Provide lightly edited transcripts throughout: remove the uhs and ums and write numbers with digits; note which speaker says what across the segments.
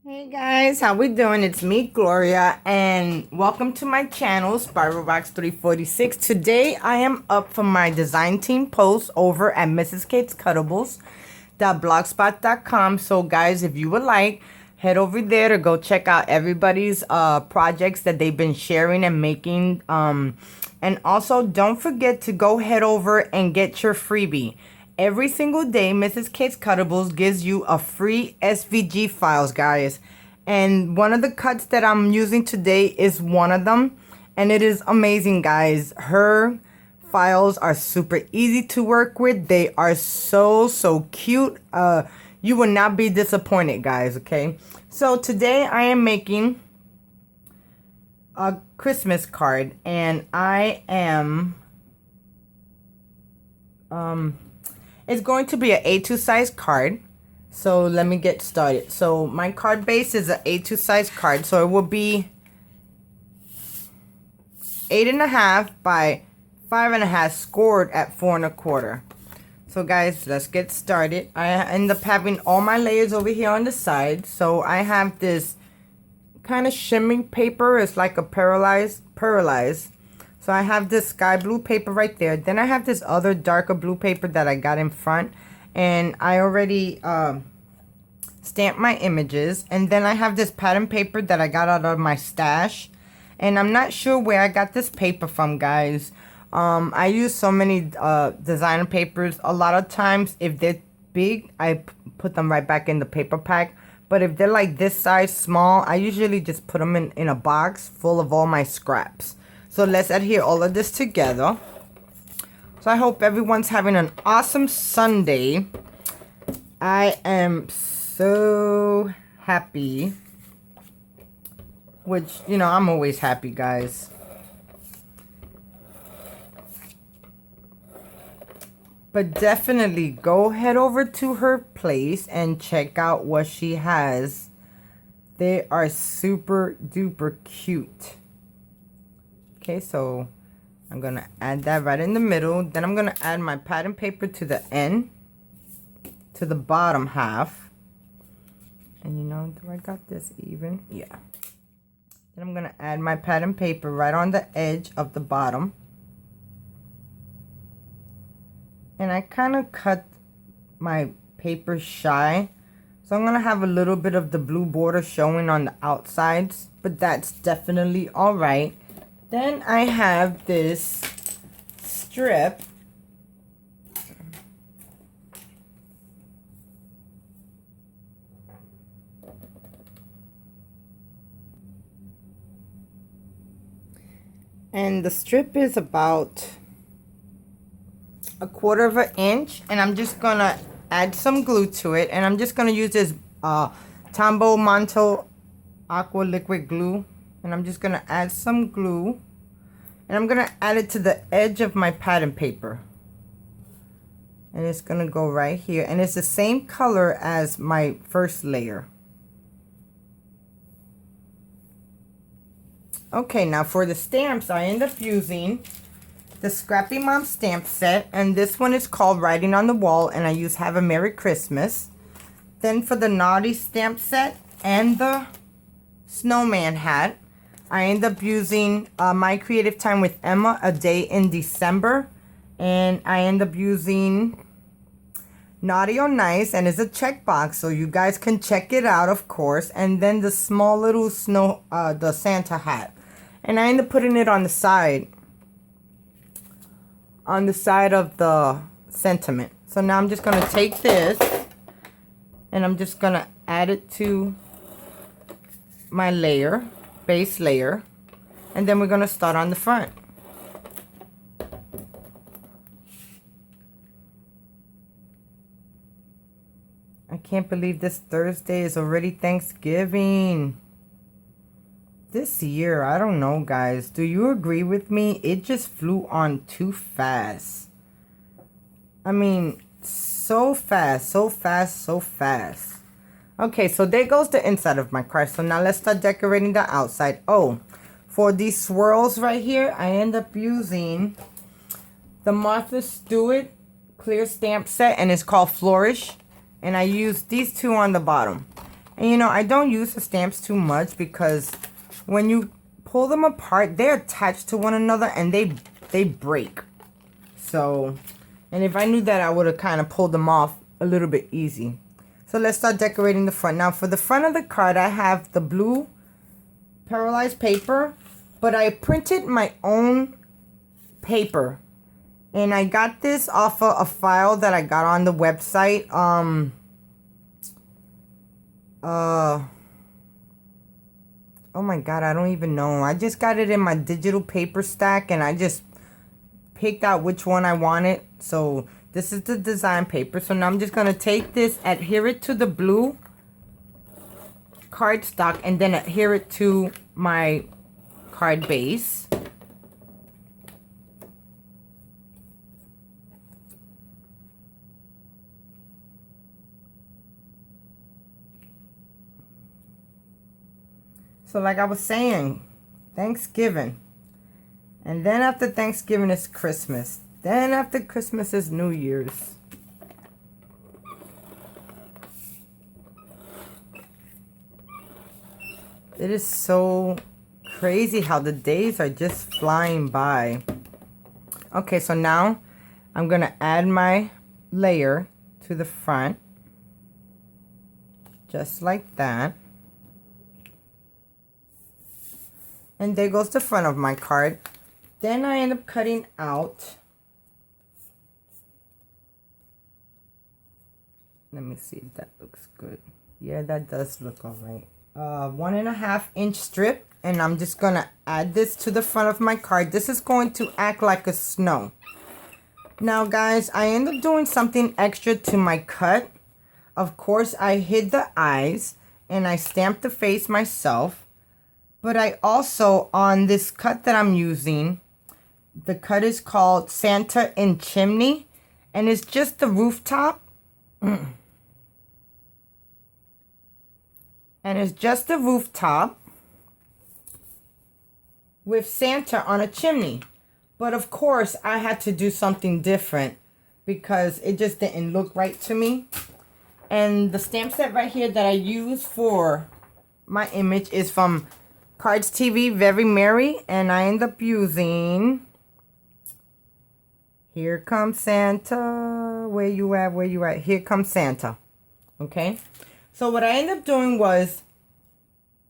Speaker 1: Hey guys, how we doing? It's me, Gloria, and welcome to my channel, Spiral Rocks 346. Today I am up for my design team post over at Mrs. Kate's Cuttables.blogspot.com. So guys, if you would like, head over there to go check out everybody's projects that they've been sharing and making. And also don't forget to go head over and get your freebie. Every single day, Mrs. Kate's Cuttables gives you a free SVG files, guys. And one of the cuts that I'm using today is one of them. And it is amazing, guys. Her files are super easy to work with. They are so cute. You will not be disappointed, guys, okay? So today I am making a Christmas card. And I am... It's going to be an A2 size card. So let me get started. So my card base is an A2 size card. So it will be 8.5 by 5.5 scored at 4 1/4. So guys, let's get started. I end up having all my layers over here on the side. So I have this kind of shimmering paper. It's like a pearlized. So I have this sky blue paper right there. Then I have this other darker blue paper that I got in front. And I already stamped my images. And then I have this pattern paper that I got out of my stash. And I'm not sure where I got this paper from, guys. I use so many designer papers. A lot of times, if they're big, I put them right back in the paper pack. But if they're like this size, small, I usually just put them in a box full of all my scraps. So let's adhere all of this together. So I hope everyone's having an awesome Sunday. I am so happy. Which, you know, I'm always happy, guys. But definitely go head over to her place and check out what she has. They are super duper cute. Okay, so I'm going to add that right in the middle. Then I'm going to add my pattern paper to the end, to the bottom half. And you know, do I got this even? Yeah. Then I'm going to add my pattern paper right on the edge of the bottom. And I kind of cut my paper shy. So I'm going to have a little bit of the blue border showing on the outsides. But that's definitely all right. Then I have this strip. And the strip is about 1/4 inch. And I'm just going to add some glue to it. And I'm just going to use this Tombow Manto Aqua Liquid Glue. And I'm just going to add some glue. And I'm going to add it to the edge of my pattern paper. And it's going to go right here. And it's the same color as my first layer. Okay, now for the stamps, I end up using the Scrappy Mom stamp set. And this one is called Writing on the Wall. And I use Have a Merry Christmas. Then for the Naughty stamp set and the snowman hat, I end up using My Creative Time with Emma, A Day in December. And I end up using Naughty or Nice, and it's a checkbox, so you guys can check it out, of course. And then the small little snow, the Santa hat. And I end up putting it on the side. On the side of the sentiment. So now I'm just going to take this, and I'm just going to add it to my layer. Base layer, and then we're going to start on the front. I can't believe this Thursday is already Thanksgiving. This year, I don't know, guys. Do you agree with me? It just flew on too fast. I mean, so fast, so fast, so fast. Okay, so there goes the inside of my card. So now let's start decorating the outside. Oh, for these swirls right here, I end up using the Martha Stewart clear stamp set. And it's called Flourish. And I use these two on the bottom. And you know, I don't use the stamps too much because when you pull them apart, they're attached to one another and they break. So, and if I knew that, I would have kind of pulled them off a little bit easy. So let's start decorating the front. Now for the front of the card, I have the blue paralyzed paper, but I printed my own paper. And I got this off of a file that I got on the website. Oh my God, I don't even know. I just got it in my digital paper stack and I just picked out which one I wanted. So this is the design paper. So now I'm just going to take this, adhere it to the blue cardstock, and then adhere it to my card base. So like I was saying, Thanksgiving. And then after Thanksgiving is Christmas. Then after Christmas is New Year's. It is so crazy how the days are just flying by. Okay, so now I'm going to add my layer to the front. Just like that. And there goes the front of my card. Then I end up cutting out. Let me see if that looks good. Yeah, that does look all right. 1.5 inch strip, and I'm just gonna add this to the front of my card. This is going to act like a snow. Now guys, I end up doing something extra to my cut. Of course, I hid the eyes and I stamped the face myself, but I also, on this cut that I'm using, the cut is called Santa in Chimney, and it's just the rooftop. And it's just the rooftop with Santa on a chimney. But of course, I had to do something different because it just didn't look right to me. And the stamp set right here that I use for my image is from Cards TV, Very Merry. And I end up using Here Comes Santa. Where you at? Where you at? Here Comes Santa. Okay. So what I ended up doing was,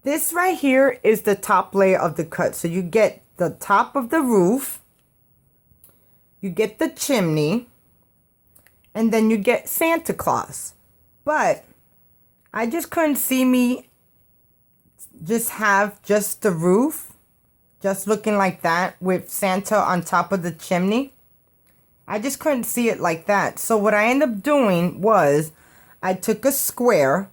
Speaker 1: this right here is the top layer of the cut. So you get the top of the roof, you get the chimney, and then you get Santa Claus. But I just couldn't see me just have just the roof, just looking like that with Santa on top of the chimney. I just couldn't see it like that. So what I ended up doing was, I took a square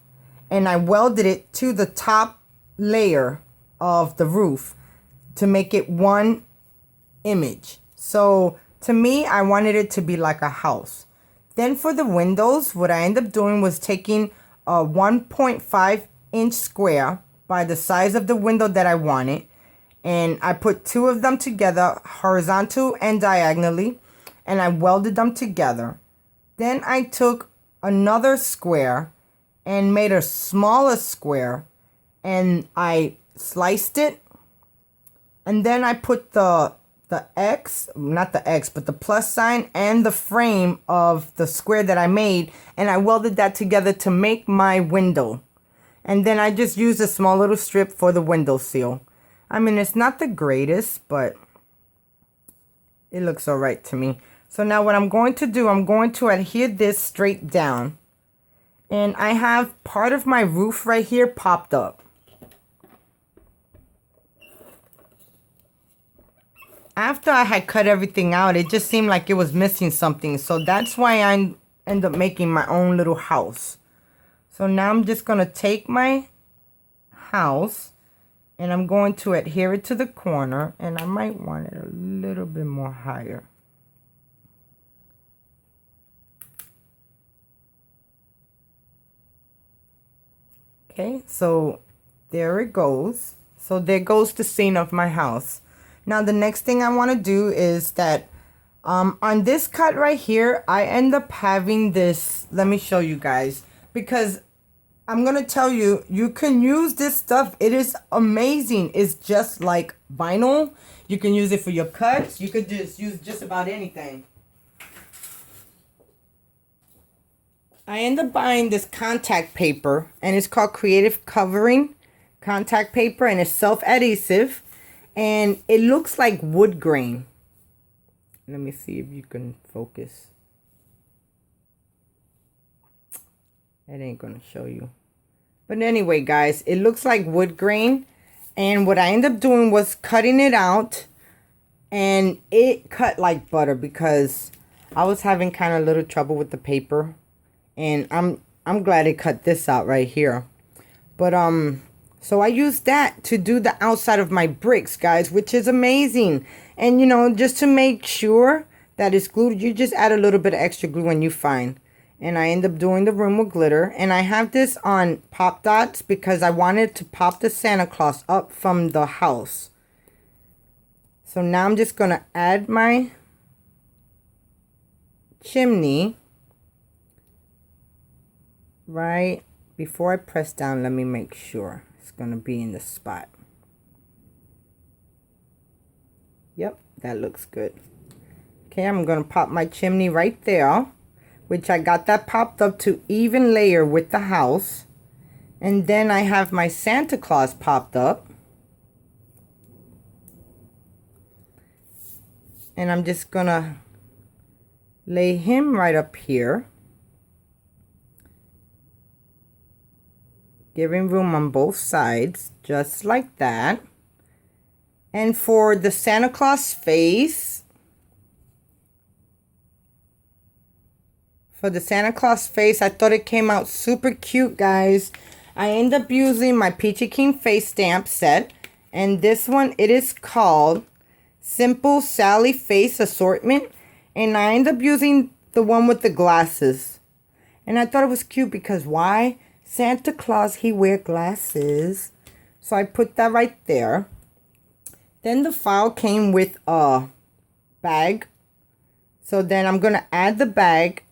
Speaker 1: and I welded it to the top layer of the roof to make it one image. So to me, I wanted it to be like a house. Then for the windows, what I ended up doing was taking a 1.5 inch square by the size of the window that I wanted. And I put two of them together, horizontal and diagonally, and I welded them together. Then I took another square and made a smaller square, and I sliced it, and then I put the X, not the X, but the plus sign and the frame of the square that I made, and I welded that together to make my window. And then I just used a small little strip for the window seal. I mean, it's not the greatest, but it looks all right to me. So now what I'm going to do, I'm going to adhere this straight down. And I have part of my roof right here popped up. After I had cut everything out, it just seemed like it was missing something. So that's why I end up making my own little house. So now I'm just going to take my house and I'm going to adhere it to the corner. And I might want it a little bit more higher. Okay, so there it goes. So there goes the scene of my house. Now the next thing I want to do is that on this cut right here, I end up having this. Let me show you guys, because I'm going to tell you, you can use this stuff. It is amazing. It's just like vinyl. You can use it for your cuts. You could just use just about anything. I end up buying this contact paper, and it's called Creative Covering contact paper, and it's self-adhesive, and it looks like wood grain. Let me see if you can focus. It ain't gonna show you. But anyway, guys, it looks like wood grain. And what I ended up doing was cutting it out. And it cut like butter because I was having kind of a little trouble with the paper. And I'm glad it cut this out right here. But so I used that to do the outside of my bricks, guys, which is amazing. And you know, just to make sure that it's glued, you just add a little bit of extra glue when you find. And I end up doing the room with glitter. And I have this on pop dots because I wanted to pop the Santa Claus up from the house. So now I'm just going to add my chimney. Right before I press down, let me make sure it's going to be in the spot. Yep, that looks good. Okay, I'm going to pop my chimney right there, which I got that popped up to even layer with the house. And then I have my Santa Claus popped up. And I'm just gonna lay him right up here, giving room on both sides, just like that. And for the Santa Claus face, I thought it came out super cute, guys. I end up using my Peachy King face stamp set. And this one, it is called Simple Sally Face Assortment. And I end up using the one with the glasses. And I thought it was cute because why? Santa Claus, he wear glasses. So I put that right there. Then the file came with a bag. So then I'm going to add the bag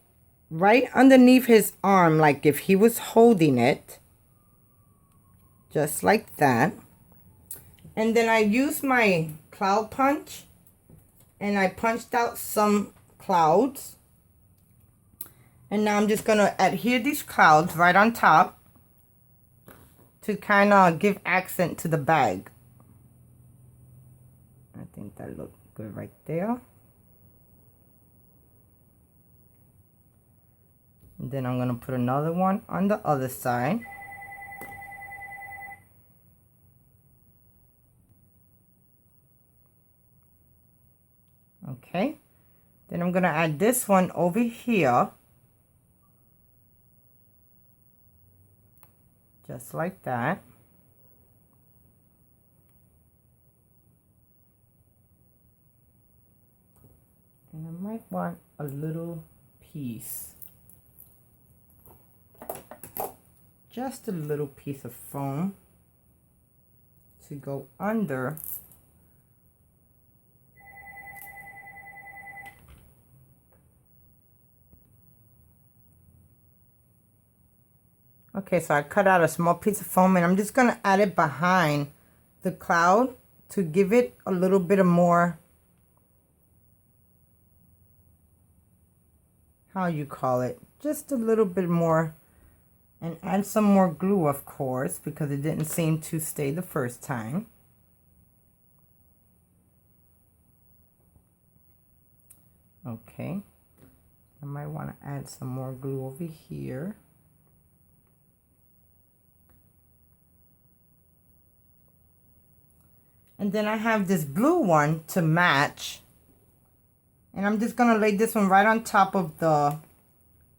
Speaker 1: right underneath his arm, like if he was holding it. Just like that. And then I used my cloud punch. And I punched out some clouds. And now I'm just going to adhere these clouds right on top to kind of give accent to the bag. I think that looked good right there. And then I'm going to put another one on the other side. Okay. Then I'm going to add this one over here. Just like that. And I might want a little piece. Just a little piece of foam to go under. Okay, so I cut out a small piece of foam and I'm just going to add it behind the cloud to give it a little bit of more, how you call it, just a little bit more, and add some more glue, of course, because it didn't seem to stay the first time. Okay, I might want to add some more glue over here. And then I have this blue one to match. And I'm just going to lay this one right on top of the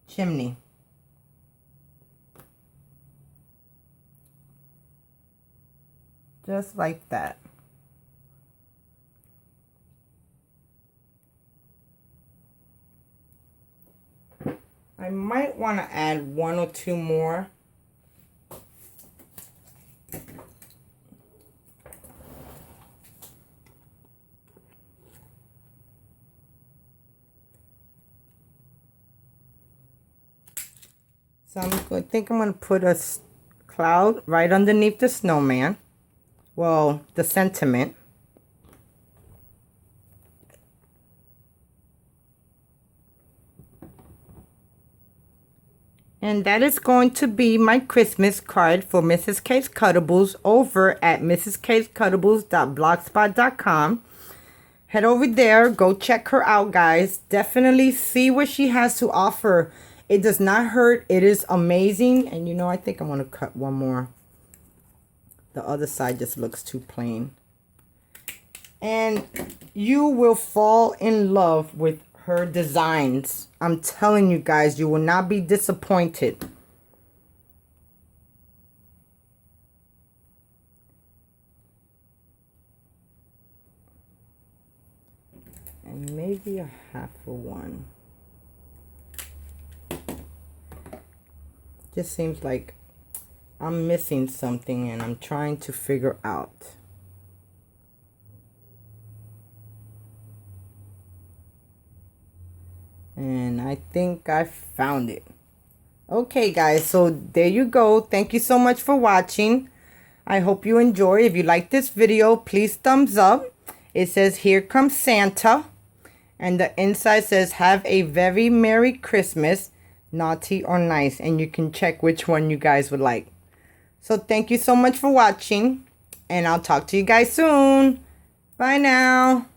Speaker 1: chimney. Just like that. I might want to add one or two more. So I think I'm going to put cloud right underneath the snowman. Well, the sentiment. And that is going to be my Christmas card for Mrs. K's Cuttables over at mrskcuttables.blogspot.com. Head over there. Go check her out, guys. Definitely see what she has to offer. It does not hurt. It is amazing. And you know, I think I'm going to cut one more. The other side just looks too plain. And you will fall in love with her designs. I'm telling you guys, you will not be disappointed. And maybe a half of one. Just seems like I'm missing something and I'm trying to figure out. And I think I found it. Okay, guys, so there you go. Thank you so much for watching. I hope you enjoy. If you like this video, please thumbs up. It says, "Here comes Santa." And the inside says, "Have a very Merry Christmas, naughty or nice." And you can check which one you guys would like. So thank you so much for watching. And I'll talk to you guys soon. Bye now.